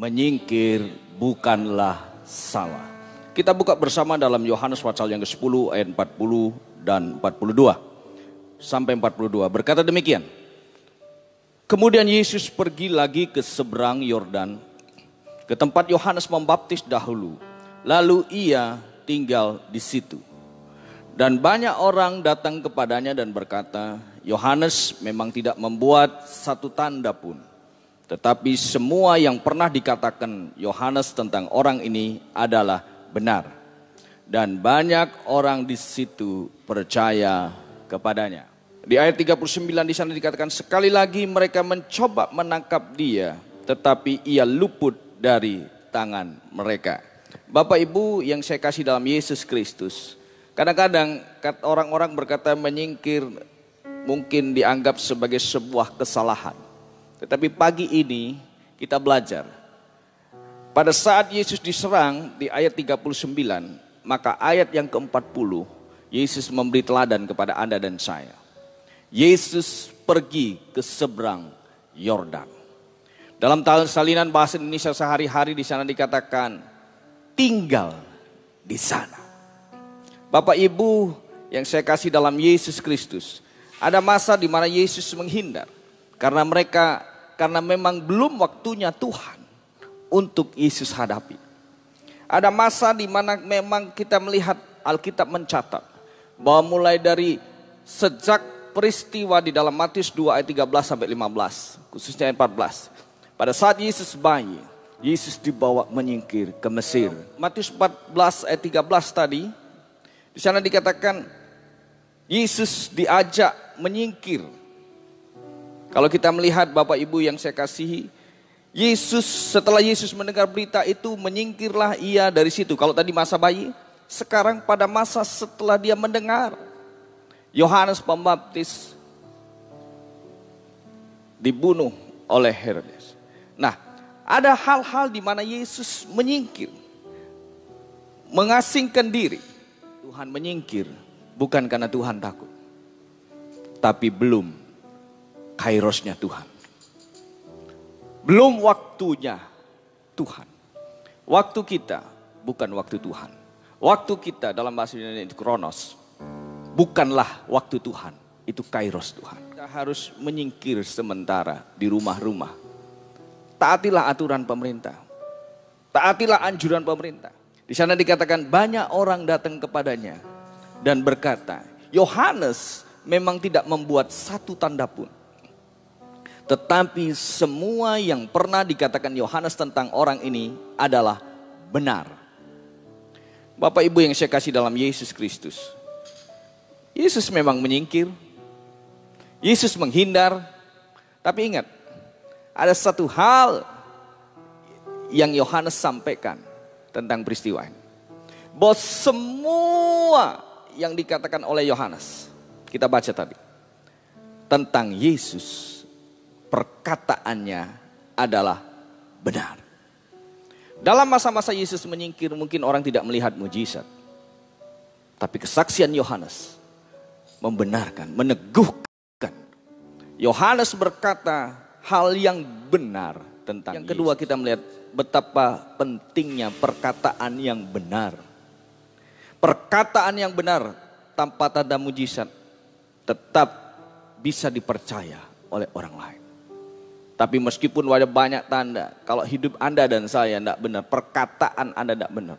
menyingkir bukanlah salah. Kita buka bersama dalam Yohanes pasal yang ke-10 ayat 40 dan 42 sampai 42. Berkata demikian. Kemudian Yesus pergi lagi ke seberang Yordan, ke tempat Yohanes membaptis dahulu. Lalu ia tinggal di situ. Dan banyak orang datang kepadanya dan berkata, Yohanes memang tidak membuat satu tanda pun. Tetapi semua yang pernah dikatakan Yohanes tentang orang ini adalah benar. Dan banyak orang di situ percaya kepadanya. Di ayat 39 di sana dikatakan, sekali lagi mereka mencoba menangkap dia, tetapi ia luput dari tangan mereka. Bapak Ibu yang saya kasih dalam Yesus Kristus, kadang-kadang orang-orang berkata menyingkir mungkin dianggap sebagai sebuah kesalahan. Tetapi pagi ini kita belajar. Pada saat Yesus diserang di ayat 39, maka ayat yang ke-40, Yesus memberi teladan kepada Anda dan saya. Yesus pergi ke seberang Yordan. Dalam salinan bahasa Indonesia sehari-hari di sana dikatakan tinggal di sana. Bapak Ibu yang saya kasih dalam Yesus Kristus, ada masa di mana Yesus menghindar karena memang belum waktunya Tuhan untuk Yesus hadapi. Ada masa di mana memang kita melihat Alkitab mencatat bahwa mulai dari sejak peristiwa di dalam Matius 2 ayat 13 sampai 15, khususnya ayat 14. Pada saat Yesus bayi, Yesus dibawa menyingkir ke Mesir. Matius 14 ayat 13 tadi, di sana dikatakan Yesus diajak menyingkir. Kalau kita melihat Bapak Ibu yang saya kasihi, setelah Yesus mendengar berita itu menyingkirlah ia dari situ. Kalau tadi masa bayi, sekarang pada masa setelah dia mendengar Yohanes Pembaptis dibunuh oleh Herodes. Nah, ada hal-hal di mana Yesus menyingkir, mengasingkan diri. Tuhan menyingkir bukan karena Tuhan takut, tapi belum kairosnya Tuhan. Belum waktunya Tuhan. Waktu kita bukan waktu Tuhan. Waktu kita dalam bahasa Indonesia itu kronos. Bukanlah waktu Tuhan. Itu kairos Tuhan. Kita harus menyingkir sementara di rumah-rumah. Taatilah aturan pemerintah. Taatilah anjuran pemerintah. Di sana dikatakan banyak orang datang kepadanya dan berkata, Yohanes memang tidak membuat satu tanda pun. Tetapi semua yang pernah dikatakan Yohanes tentang orang ini adalah benar. Bapak Ibu yang saya kasih dalam Yesus Kristus, Yesus memang menyingkir, Yesus menghindar. Tapi ingat, ada satu hal yang Yohanes sampaikan tentang peristiwa ini. Bahwa semua yang dikatakan oleh Yohanes, kita baca tadi, tentang Yesus, perkataannya adalah benar. Dalam masa-masa Yesus menyingkir, mungkin orang tidak melihat mujizat. Tapi kesaksian Yohanes membenarkan, meneguhkan. Yohanes berkata hal yang benar tentang Yang kedua, kita melihat betapa pentingnya perkataan yang benar. Perkataan yang benar tanpa tanda mujizat tetap bisa dipercaya oleh orang lain. Tapi meskipun ada banyak tanda, kalau hidup Anda dan saya tidak benar, perkataan Anda tidak benar,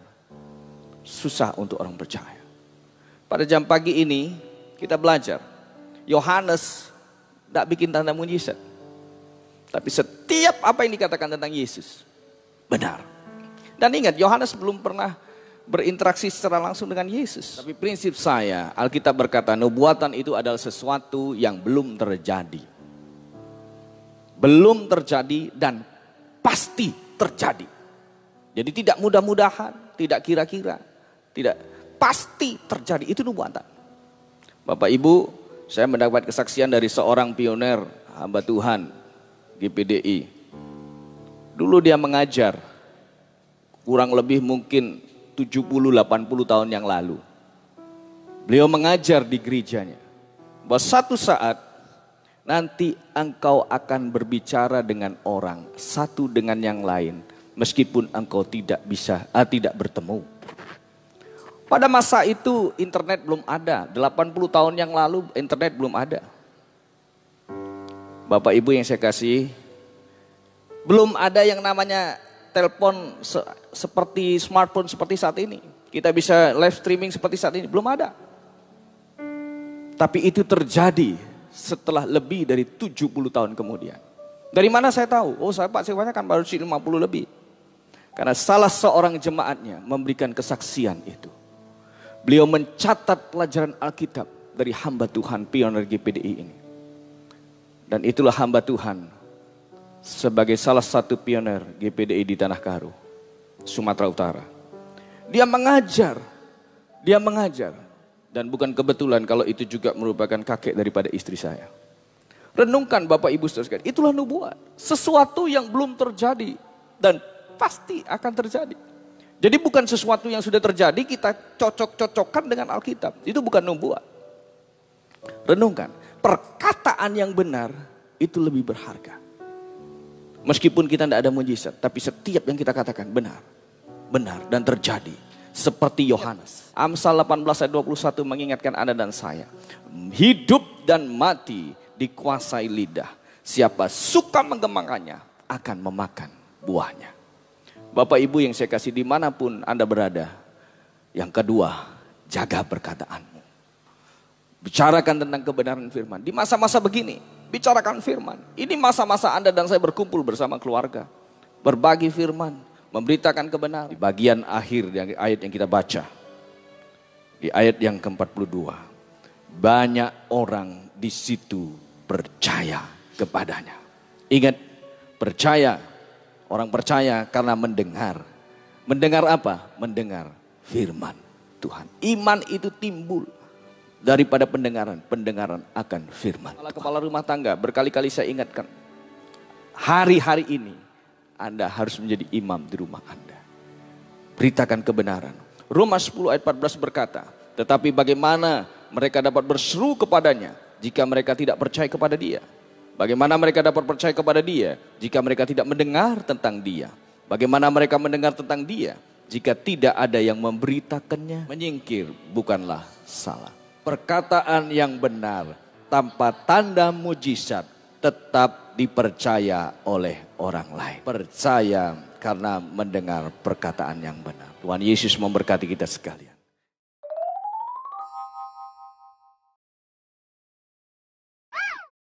susah untuk orang percaya. Pada jam pagi ini kita belajar, Yohanes tidak bikin tanda mujizat. Tapi setiap apa yang dikatakan tentang Yesus, benar. Dan ingat, Yohanes belum pernah berinteraksi secara langsung dengan Yesus. Tapi prinsip saya, Alkitab berkata, nubuatan itu adalah sesuatu yang belum terjadi. Belum terjadi dan pasti terjadi. Jadi tidak mudah-mudahan, tidak kira-kira, tidak, pasti terjadi. Itu nubuatan. Bapak Ibu, saya mendapat kesaksian dari seorang pioner hamba Tuhan GPDI. Dulu dia mengajar kurang lebih mungkin 70-80 tahun yang lalu. Beliau mengajar di gerejanya bahwa satu saat nanti engkau akan berbicara dengan orang satu dengan yang lain meskipun engkau tidak bertemu. Pada masa itu internet belum ada, 80 tahun yang lalu internet belum ada. Bapak Ibu yang saya kasih, belum ada yang namanya telepon seperti smartphone seperti saat ini. Kita bisa live streaming seperti saat ini, belum ada. Tapi itu terjadi setelah lebih dari 70 tahun kemudian. Dari mana saya tahu? Oh, saya kan baru 50 lebih. Karena salah seorang jemaatnya memberikan kesaksian itu. Beliau mencatat pelajaran Alkitab dari hamba Tuhan pioner GPDI ini. Dan itulah hamba Tuhan sebagai salah satu pioner GPDI di Tanah Karo, Sumatera Utara. Dia mengajar. Dia mengajar. Dan bukan kebetulan kalau itu juga merupakan kakek daripada istri saya. Renungkan Bapak Ibu saudara sekalian, itulah nubuat. Sesuatu yang belum terjadi dan pasti akan terjadi. Jadi bukan sesuatu yang sudah terjadi kita cocok-cocokkan dengan Alkitab. Itu bukan nubuat. Renungkan, perkataan yang benar itu lebih berharga. Meskipun kita tidak ada mujizat, tapi setiap yang kita katakan benar. Benar dan terjadi. Seperti Yohanes. Amsal 18 ayat 21 mengingatkan Anda dan saya. Hidup dan mati dikuasai lidah. Siapa suka mengembangkannya akan memakan buahnya. Bapak Ibu yang saya kasih dimanapun Anda berada. Yang kedua, jaga perkataanmu. Bicarakan tentang kebenaran firman. Di masa-masa begini, bicarakan firman. Ini masa-masa Anda dan saya berkumpul bersama keluarga. Berbagi firman, memberitakan kebenaran. Di bagian akhir dari ayat yang kita baca. Di ayat yang ke-42. Banyak orang di situ percaya kepadanya. Ingat, percaya. Orang percaya karena mendengar. Mendengar apa? Mendengar firman Tuhan. Iman itu timbul daripada pendengaran. Pendengaran akan firman. Kepala rumah tangga, berkali-kali saya ingatkan. Hari-hari ini Anda harus menjadi imam di rumah Anda. Beritakan kebenaran. Roma 10 ayat 14 berkata, tetapi bagaimana mereka dapat berseru kepadanya jika mereka tidak percaya kepada dia? Bagaimana mereka dapat percaya kepada dia jika mereka tidak mendengar tentang dia? Bagaimana mereka mendengar tentang dia jika tidak ada yang memberitakannya? Menyingkir bukanlah salah. Perkataan yang benar tanpa tanda mujizat tetap dipercaya oleh orang lain. Percaya karena mendengar perkataan yang benar. Tuhan Yesus memberkati kita sekalian.